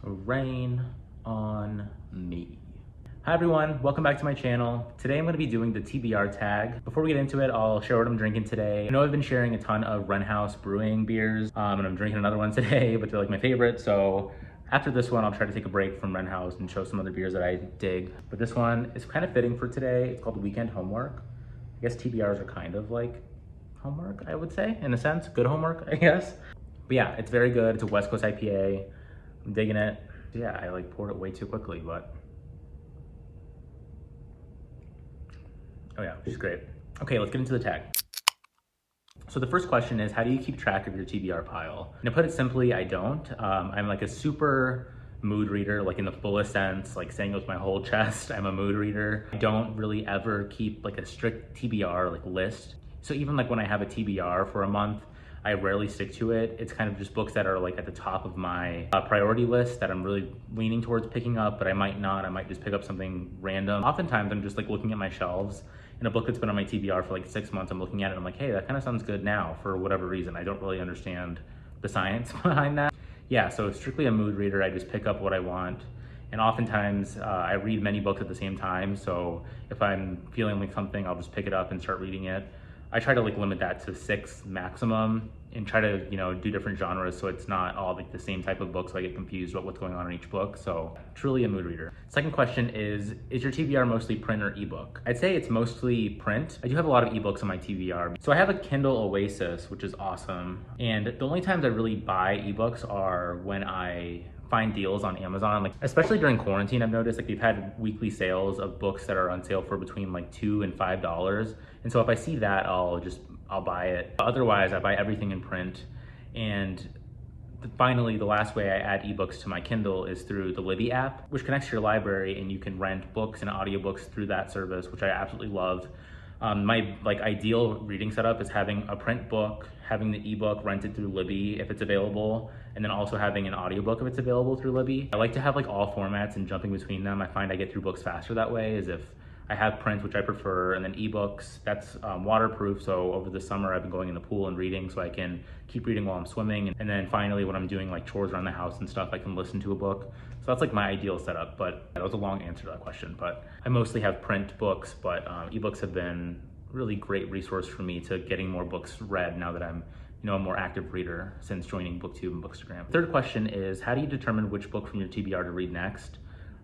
Rain on me. Hi everyone, welcome back to my channel. Today I'm going to be doing the TBR tag. Before we get into it, I'll share what I'm drinking today. I know I've been sharing a ton of Wren House brewing beers, and I'm drinking another one today, but they're like my favorite. So after this one, I'll try to take a break from Wren House and show some other beers that I dig. But this one is kind of fitting for today. It's called Weekend Homework. I guess TBRs are kind of like homework, I would say, in a sense. Good homework, I guess. But yeah, it's very good. It's a West Coast IPA. I'm digging it. Yeah, I like poured it way too quickly, but oh yeah, which is great. Okay, let's get into the tag. So the first question is, how do you keep track of your TBR pile? And to put it simply, I don't. I'm like a super mood reader, like in the fullest sense, like saying it with my whole chest, I'm a mood reader. I don't really ever keep like a strict TBR like list. So even like when I have a TBR for a month, I rarely stick to it. It's kind of just books that are like at the top of my priority list that I'm really leaning towards picking up, but I might not. I might just pick up something random. Oftentimes I'm just like looking at my shelves and a book that's been on my TBR for like 6 months, I'm looking at it and I'm like, hey, that kind of sounds good now for whatever reason. I don't really understand the science behind that. Yeah, so strictly a mood reader. I just pick up what I want. And oftentimes I read many books at the same time. So if I'm feeling like something, I'll just pick it up and start reading it. I try to like limit that to 6 maximum and try to, do different genres so it's not all like the same type of book, so I get confused about what's going on in each book. So truly a mood reader. Second question is your TBR mostly print or ebook? I'd say it's mostly print. I do have a lot of ebooks on my TBR. So I have a Kindle Oasis, which is awesome. And the only times I really buy ebooks are when I find deals on Amazon, like especially during quarantine. I've noticed like they've had weekly sales of books that are on sale for between like $2 and $5. And so if I see that, I'll buy it. Otherwise, I buy everything in print. And finally, the last way I add ebooks to my Kindle is through the Libby app, which connects to your library and you can rent books and audiobooks through that service, which I absolutely love. My like ideal reading setup is having a print book, having the ebook rented through Libby if it's available, and then also having an audiobook if it's available through Libby. I like to have like all formats and jumping between them. I find I get through books faster that way, is if I have print, which I prefer, and then ebooks, that's waterproof. So over the summer, I've been going in the pool and reading so I can keep reading while I'm swimming. And then finally, when I'm doing like chores around the house and stuff, I can listen to a book. So that's like my ideal setup, but that was a long answer to that question. But I mostly have print books, but ebooks have been a really great resource for me to getting more books read now that I'm a more active reader since joining BookTube and Bookstagram. Third question is, how do you determine which book from your TBR to read next?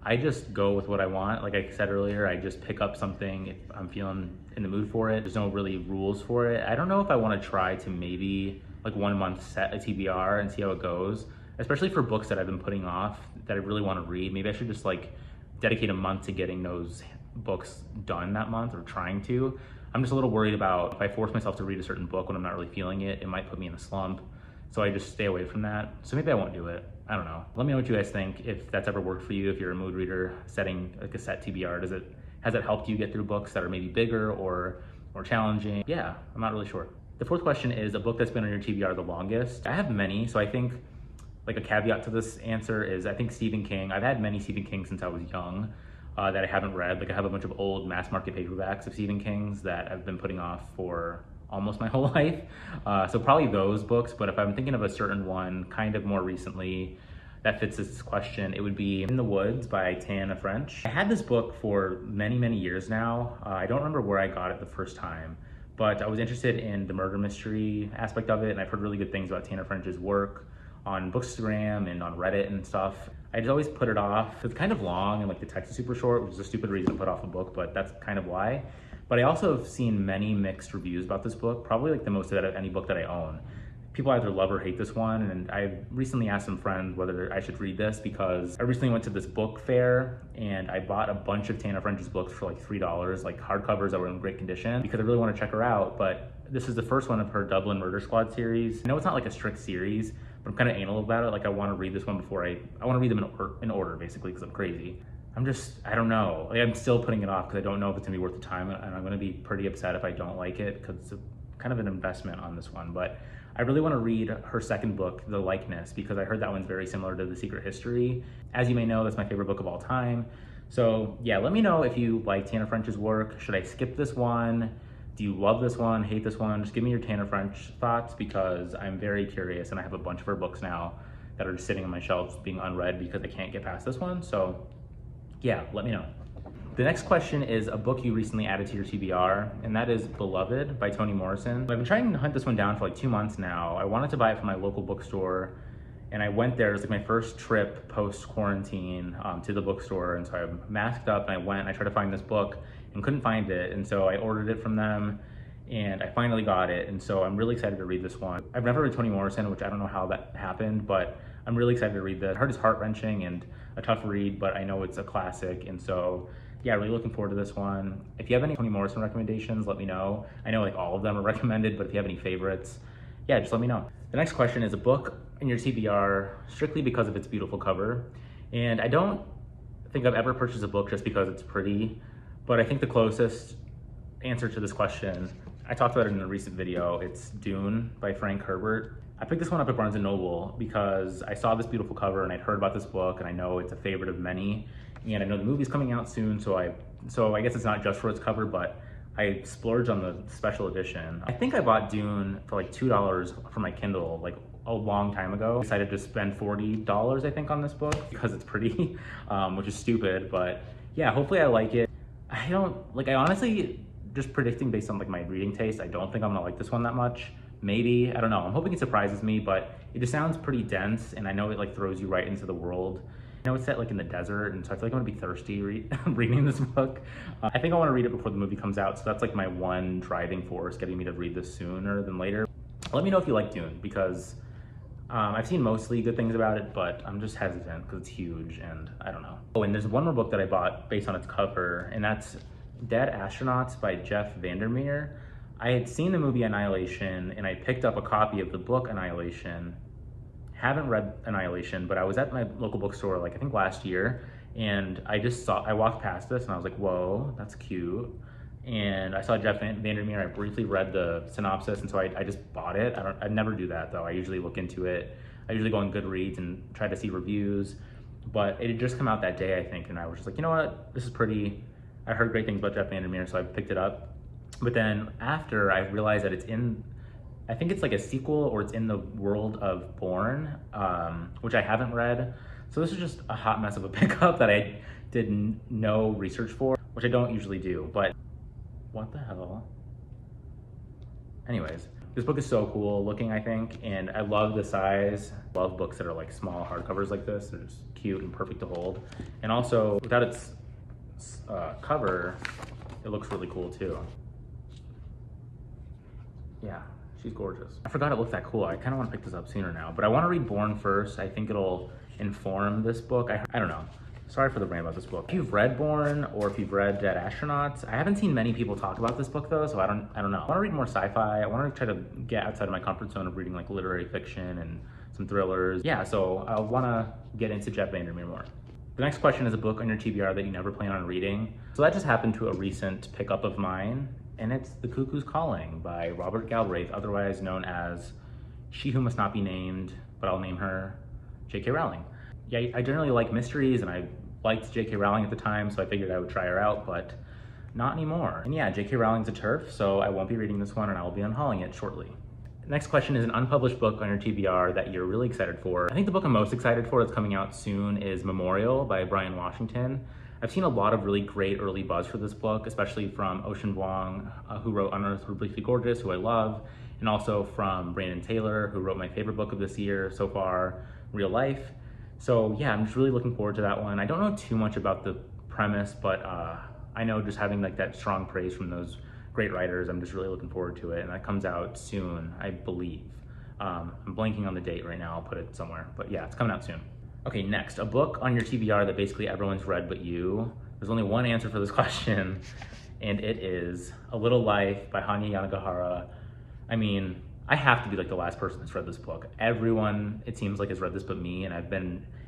I just go with what I want. Like I said earlier, I just pick up something if I'm feeling in the mood for it. There's no really rules for it. I don't know if I want to try to maybe like 1 month set a TBR and see how it goes, especially for books that I've been putting off that I really want to read. Maybe I should just like dedicate a month to getting those books done that month, or trying to. I'm just a little worried about if I force myself to read a certain book when I'm not really feeling it, it might put me in a slump. So I just stay away from that. So maybe I won't do it. I don't know. Let me know what you guys think, if that's ever worked for you, if you're a mood reader setting like a set TBR. Has it helped you get through books that are maybe bigger or more challenging? Yeah, I'm not really sure. The fourth question is a book that's been on your TBR the longest. I have many, so I think like a caveat to this answer is I think Stephen King. I've had many Stephen King since I was young that I haven't read. Like I have a bunch of old mass market paperbacks of Stephen King's that I've been putting off for almost my whole life. So probably those books, but if I'm thinking of a certain one kind of more recently that fits this question, it would be In the Woods by Tana French. I had this book for many, many years now. I don't remember where I got it the first time, but I was interested in the murder mystery aspect of it, and I've heard really good things about Tana French's work on Bookstagram and on Reddit and stuff. I just always put it off. It's kind of long and like the text is super short, which is a stupid reason to put off a book, but that's kind of why. But I also have seen many mixed reviews about this book, probably like the most out of any book that I own. People either love or hate this one, and I recently asked some friends whether I should read this because I recently went to this book fair and I bought a bunch of Tana French's books for like $3, like hardcovers that were in great condition, because I really want to check her out. But this is the first one of her Dublin Murder Squad series. I know it's not like a strict series, but I'm kind of anal about it. Like I want to read this one before I want to read them in order basically, because I'm crazy. I don't know. Like I'm still putting it off because I don't know if it's gonna be worth the time, and I'm gonna be pretty upset if I don't like it because it's kind of an investment on this one. But I really want to read her second book, The Likeness, because I heard that one's very similar to The Secret History. As you may know, that's my favorite book of all time. So yeah, let me know if you like Tana French's work. Should I skip this one? Do you love this one, hate this one? Just give me your Tana French thoughts, because I'm very curious and I have a bunch of her books now that are just sitting on my shelves being unread because I can't get past this one. So yeah, let me know. The next question is a book you recently added to your TBR, and that is Beloved by Toni Morrison. I've been trying to hunt this one down for like 2 months now. I wanted to buy it from my local bookstore, and I went there. It was like my first trip post-quarantine to the bookstore, and so I masked up and I went and I tried to find this book and couldn't find it, and so I ordered it from them, and I finally got it, and so I'm really excited to read this one. I've never read Toni Morrison, which I don't know how that happened, but I'm really excited to read this. I heard it's heart-wrenching and a tough read, but I know it's a classic, and so yeah, really looking forward to this one. If you have any Toni Morrison recommendations, let me know. I know like all of them are recommended, but if you have any favorites, yeah, just let me know. The next question is a book in your TBR strictly because of its beautiful cover. And I don't think I've ever purchased a book just because it's pretty, but I think the closest answer to this question, I talked about it in a recent video, it's Dune by Herbert. I picked this one up at Barnes & Noble because I saw this beautiful cover and I'd heard about this book, and I know it's a favorite of many. And I know the movie's coming out soon, so I guess it's not just for its cover, but I splurged on the special edition. I think I bought Dune for like $2 for my Kindle like a long time ago. I decided to spend $40, I think, on this book because it's pretty, which is stupid, but yeah, hopefully I like it. I honestly, just predicting based on like my reading taste, I don't think I'm gonna like this one that much. Maybe, I don't know. I'm hoping it surprises me, but it just sounds pretty dense, and I know it like throws you right into the world. I know it's set like in the desert, and so I feel like I'm gonna be thirsty reading this book. I think I wanna read it before the movie comes out, so that's like my one driving force getting me to read this sooner than later. Let me know if you like Dune, because I've seen mostly good things about it, but I'm just hesitant because it's huge and I don't know. Oh, and there's one more book that I bought based on its cover, and that's Dead Astronauts by Jeff Vandermeer. I had seen the movie Annihilation, and I picked up a copy of the book Annihilation. Haven't read Annihilation, but I was at my local bookstore like I think last year, and I walked past this and I was like, whoa, that's cute. And I saw Jeff Vandermeer. I briefly read the synopsis, and so I just bought it. I never do that though. I usually look into it. I usually go on Goodreads and try to see reviews, but it had just come out that day, I think, and I was just like, you know what, this is pretty. I heard great things about Jeff Vandermeer, so I picked it up. But then after I realized that it's in, I think it's like a sequel, or it's in the world of Borne, which I haven't read. So this is just a hot mess of a pickup that I did no research for, which I don't usually do, but what the hell? Anyways, this book is so cool looking, I think, and I love the size. I love books that are like small hardcovers like this. They're just cute and perfect to hold. And also, without its cover, it looks really cool too. Yeah. She's gorgeous. I forgot it looked that cool. I kind of want to pick this up sooner now, but I want to read Borne first. I think it'll inform this book. I don't know. Sorry for the rant about this book. If you've read Borne, or if you've read Dead Astronauts, I haven't seen many people talk about this book though, so I don't know. I want to read more sci-fi. I want to try to get outside of my comfort zone of reading like literary fiction and some thrillers. Yeah, so I want to get into Jeff Vandermeer more. The next question is a book on your TBR that you never plan on reading. So that just happened to a recent pickup of mine, and it's The Cuckoo's Calling by Robert Galbraith, otherwise known as She Who Must Not Be Named, but I'll name her J.K. Rowling. Yeah, I generally like mysteries, and I liked J.K. Rowling at the time, so I figured I would try her out, but not anymore. And yeah, J.K. Rowling's a TERF, so I won't be reading this one, and I will be unhauling it shortly. Next question is an unpublished book on your TBR that you're really excited for. I think the book I'm most excited for that's coming out soon is Memorial by Bryan Washington. I've seen a lot of really great early buzz for this book, especially from Ocean Vuong, who wrote Unearthed or Briefly Gorgeous, who I love, and also from Brandon Taylor, who wrote my favorite book of this year so far, Real Life. So yeah, I'm just really looking forward to that one. I don't know too much about the premise, but I know just having like that strong praise from those great writers, I'm just really looking forward to it, and that comes out soon, I believe. I'm blanking on the date right now, I'll put it somewhere, but yeah, it's coming out soon. Okay, next, a book on your TBR that basically everyone's read but you. There's only one answer for this question, and it is A Little Life by Hanya Yanagihara. I mean, I have to be like the last person that's read this book. Everyone, it seems like, has read this but me, and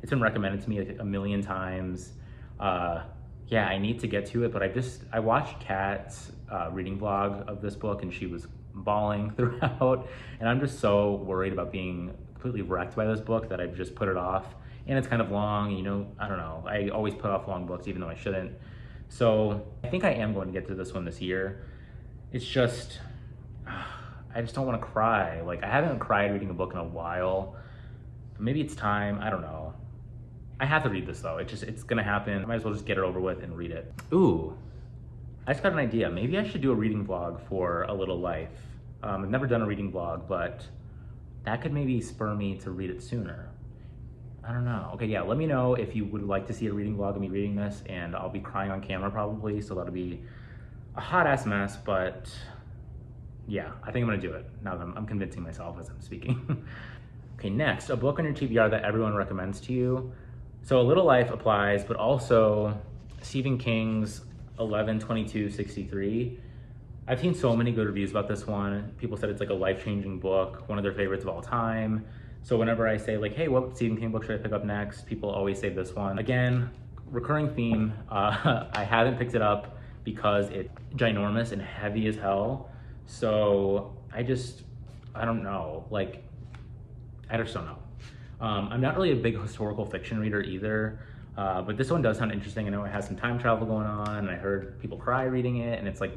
it's been recommended to me like a million times. Yeah, I need to get to it, but I watched Kat's reading vlog of this book, and she was bawling throughout, and I'm just so worried about being completely wrecked by this book that I've just put it off. And it's kind of long, you know, I don't know. I always put off long books even though I shouldn't. So I think I am going to get to this one this year. It's just, I just don't want to cry. Like, I haven't cried reading a book in a while. Maybe it's time, I don't know. I have to read this though. It's gonna happen. I might as well just get it over with and read it. Ooh, I just got an idea. Maybe I should do a reading vlog for A Little Life. I've never done a reading vlog, but that could maybe spur me to read it sooner. I don't know. Okay, yeah, let me know if you would like to see a reading vlog of me reading this, and I'll be crying on camera probably, so that'll be a hot ass mess, but yeah, I think I'm gonna do it now that I'm convincing myself as I'm speaking. Okay, next, a book on your TBR that everyone recommends to you. So A Little Life applies, but also Stephen King's 11/22/63. I've seen so many good reviews about this one. People said it's like a life-changing book, one of their favorites of all time. So whenever I say like, hey, what Stephen King book should I pick up next? People always say this one. Again, recurring theme, I haven't picked it up because it's ginormous and heavy as hell. So I don't know, like, I just don't know. I'm not really a big historical fiction reader either, but this one does sound interesting. I know it has some time travel going on, and I heard people cry reading it, and it's like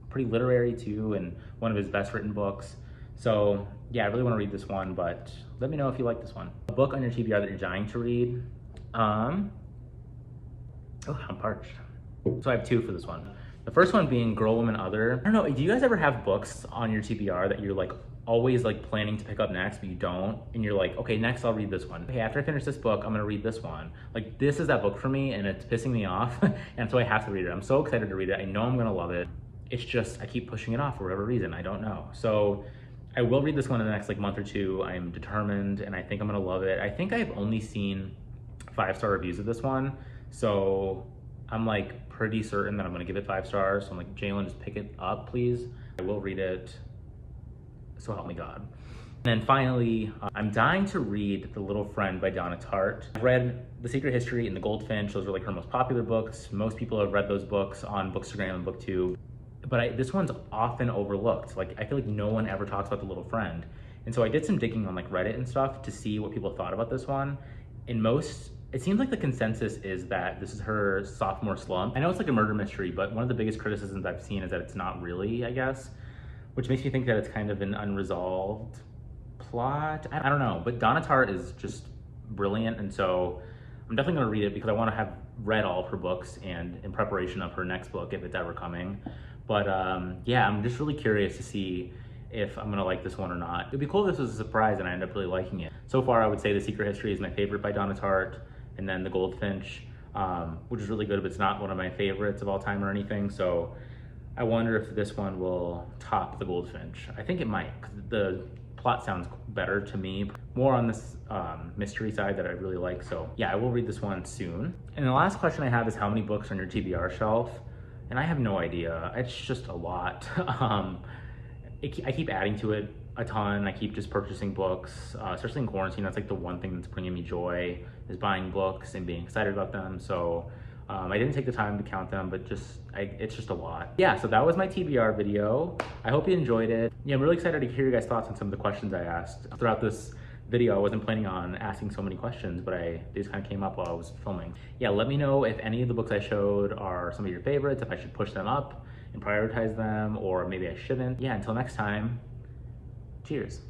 pretty literary too, and one of his best written books. So yeah, I really want to read this one, but let me know if you like this one. A book on your TBR that you're dying to read. Oh, I'm parched. So I have two for this one. The first one being Girl, Woman, Other. I don't know, do you guys ever have books on your TBR that you're like always like planning to pick up next, but you don't? And you're like, okay, next I'll read this one. Okay, after I finish this book, I'm gonna read this one. Like, this is that book for me, and it's pissing me off, and so I have to read it. I'm so excited to read it. I know I'm gonna love it. It's just, I keep pushing it off for whatever reason, I don't know. So I will read this one in the next like month or two. I'm determined, and I think I'm gonna love it. I think I've only seen 5-star reviews of this one, so I'm like pretty certain that I'm gonna give it 5 stars. So I'm like, Jalen, just pick it up, please. I will read it, so help me God. And then finally, I'm dying to read The Little Friend by Donna Tartt. I've read The Secret History and The Goldfinch. Those are like her most popular books. Most people have read those books on Bookstagram and BookTube. But this one's often overlooked. Like, I feel like no one ever talks about The Little Friend. And so I did some digging on like Reddit and stuff to see what people thought about this one. And it seems like the consensus is that this is her sophomore slump. I know it's like a murder mystery, but one of the biggest criticisms I've seen is that it's not really, I guess, which makes me think that it's kind of an unresolved plot. I don't know, but Donna Tartt is just brilliant, and so I'm definitely gonna read it because I wanna have read all of her books and in preparation of her next book, if it's ever coming. But yeah, I'm just really curious to see if I'm gonna like this one or not. It'd be cool if this was a surprise and I end up really liking it. So far, I would say The Secret History is my favorite by Donna Tartt, and then The Goldfinch, which is really good, but it's not one of my favorites of all time or anything. So I wonder if this one will top The Goldfinch. I think it might, because the plot sounds better to me, more on this mystery side that I really like. So yeah, I will read this one soon. And the last question I have is, how many books on your TBR shelf? And I have no idea. It's just a lot. I keep adding to it a ton. I keep just purchasing books, especially in quarantine. That's like the one thing that's bringing me joy, is buying books and being excited about them. So I didn't take the time to count them, but it's just a lot. Yeah, so that was my TBR video. I hope you enjoyed it. Yeah, I'm really excited to hear your guys' thoughts on some of the questions I asked. Throughout this video, I wasn't planning on asking so many questions, but they just kind of came up while I was filming. Yeah, let me know if any of the books I showed are some of your favorites, if I should push them up and prioritize them, or maybe I shouldn't. Yeah, until next time, cheers.